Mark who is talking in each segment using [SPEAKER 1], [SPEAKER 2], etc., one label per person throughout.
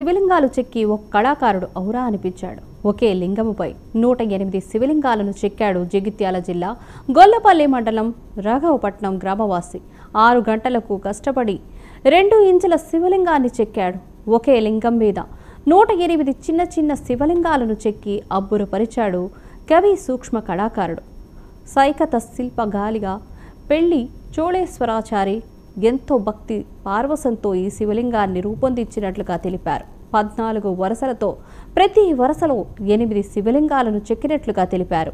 [SPEAKER 1] శివలింగాలు చెక్కి ఒక కళాకారుడు ఔరా అనిపించాడు. ఒకే లింగముపై 108 శివలింగాలను చెక్కాడు జగిత్యాల జిల్లా గొల్లపల్లి మండలం రాఘవపట్నం గ్రామవాసి. 6 గంటలకు కష్టపడి 2 ఇంచుల శివలింగాన్ని చెక్కాడు. ఒకే లింగం మీద 108 చిన్న చిన్న శివలింగాలను చెక్కి అబ్బురపరిచాడు కవి సూక్ష్మ కళాకారుడు. సైకత శిల్పగాలిగా పెళ్లి చోళేశ్వరాచారి ఎంతో భక్తి పార్వసంతో ఈ శివలింగాన్ని రూపొందించినట్లుగా తెలిపారు. 14 వరుసలతో ప్రతి వరుసలో 8 శివలింగాలను చెక్కినట్లుగా తెలిపారు.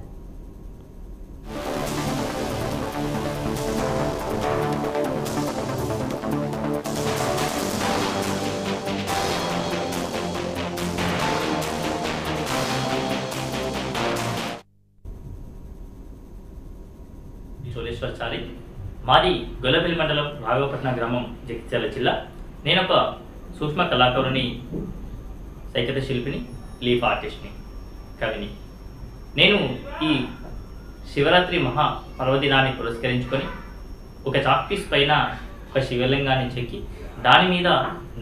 [SPEAKER 2] చోళేశ్వరాచారి మాది గొల్లపల్లి మండలం రాఘవపట్నం గ్రామం జగిత్యాల జిల్లా. నేను ఒక సూక్ష్మ కళాకారుని, సైకత శిల్పిని, లీఫ్ ఆర్టిస్ట్ని, కవిని. నేను ఈ శివరాత్రి మహా పర్వదినాన్ని పురస్కరించుకొని ఒక చాక్పీస్ పైన ఒక శివలింగాన్ని చెక్కి దాని మీద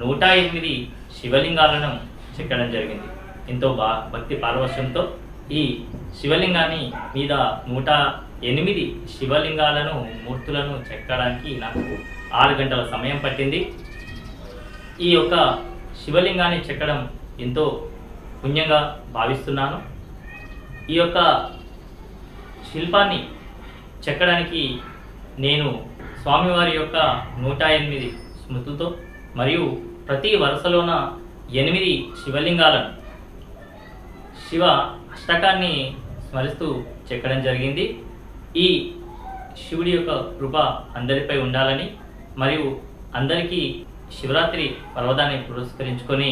[SPEAKER 2] 108 శివలింగాలను చెక్కడం జరిగింది. ఎంతో భక్తి పారవశ్యంతో ఈ శివలింగాన్ని మీద 108 శివలింగాలను మూర్తులను చెక్కడానికి నాకు 6 గంటల సమయం పట్టింది. ఈ యొక్క శివలింగాన్ని చెక్కడం ఎంతో పుణ్యంగా భావిస్తున్నాను. ఈ యొక్క శిల్పాన్ని చెక్కడానికి నేను స్వామివారి యొక్క 108 స్మృతులతో మరియు ప్రతి వరుసలోన 8 శివలింగాలను శివ అష్టకాన్ని స్మరిస్తూ చెక్కడం జరిగింది. ఈ శివుడి యొక్క కృప అందరిపై ఉండాలని మరియు అందరికీ శివరాత్రి పర్వదాన్ని పురస్కరించుకొని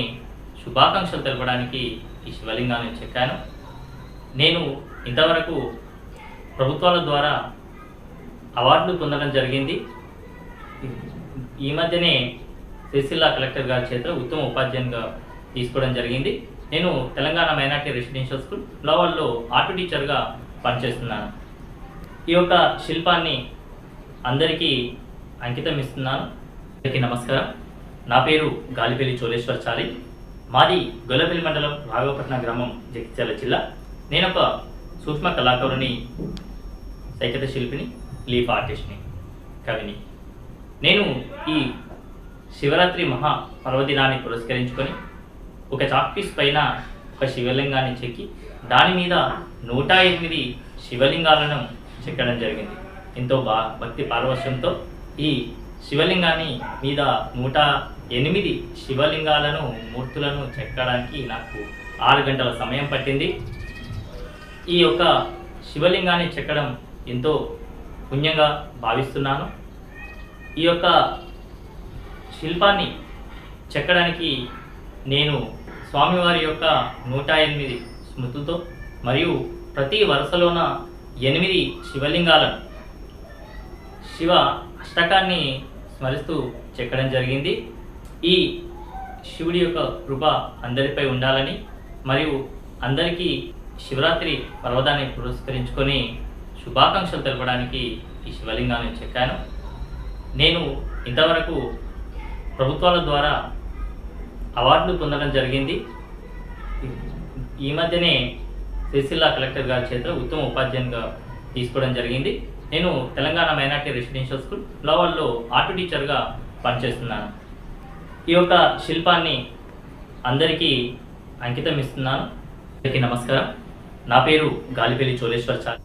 [SPEAKER 2] శుభాకాంక్షలు తెలపడానికి ఈ శివలింగాన్ని చెక్కాను. నేను ఇంతవరకు ప్రభుత్వాల ద్వారా అవార్డులు పొందడం జరిగింది. ఈ మధ్యనే సిరిసిల్ల కలెక్టర్ గారి చేత ఉత్తమ ఉపాధ్యాయునిగా తీసుకోవడం జరిగింది. నేను తెలంగాణ మైనార్టీ రెసిడెన్షియల్ స్కూల్ లోవల్లో ఆర్ట్ టీచర్గా పనిచేస్తున్నాను. ఈ యొక్క శిల్పాన్ని అందరికీ అంకితం ఇస్తున్నాను. అందరికీ నమస్కారం. నా పేరు గాలిపల్లి చోళేశ్వరాచారి. మాది గొల్లపల్లి మండలం రాఘవపట్నం గ్రామం జగిత్యాల జిల్లా. నేను ఒక సూక్ష్మ కళాకారుని, సైకత శిల్పిని, లీఫ్ ఆర్టిస్ట్ని, కవిని. నేను ఈ శివరాత్రి మహా పర్వదినాన్ని పురస్కరించుకొని ఒక చాక్పీస్ పైన ఒక శివలింగాన్ని చెక్కి దాని మీద 108 శివలింగాలను చెక్కడం జరిగింది. ఎంతో భక్తి పారవశ్యంతో ఈ శివలింగాన్ని మీద 108 శివలింగాలను మూర్తులను చెక్కడానికి నాకు 6 గంటల సమయం పట్టింది. ఈ యొక్క శివలింగాన్ని చెక్కడం ఎంతో పుణ్యంగా భావిస్తున్నాను. ఈ యొక్క శిల్పాన్ని చెక్కడానికి నేను స్వామివారి యొక్క 108 స్మృతులతో మరియు ప్రతి వరుసలోన 8 శివలింగాలను శివ అష్టకాన్ని స్మరిస్తూ చెక్కడం జరిగింది. ఈ శివుడి యొక్క కృప అందరిపై ఉండాలని మరియు అందరికీ శివరాత్రి పర్వదాన్ని పురస్కరించుకొని శుభాకాంక్షలు తెలపడానికి ఈ శివలింగాన్ని చెక్కాను. నేను ఇంతవరకు ప్రభుత్వాల ద్వారా అవార్డులు పొందడం జరిగింది. ఈ మధ్యనే సిరిసిల్ల కలెక్టర్ గారి చేత ఉత్తమ ఉపాధ్యాయునిగా తీసుకోవడం జరిగింది. నేను తెలంగాణ మైనార్టీ రెసిడెన్షియల్ స్కూల్ లోవల్లో ఆర్ట్ టీచర్గా పనిచేస్తున్నాను. ఈ యొక్క శిల్పాన్ని అందరికీ అంకితం ఇస్తున్నాను. అందరికీ నమస్కారం. నా పేరు గాలిపల్లి చోళేశ్వరాచారి.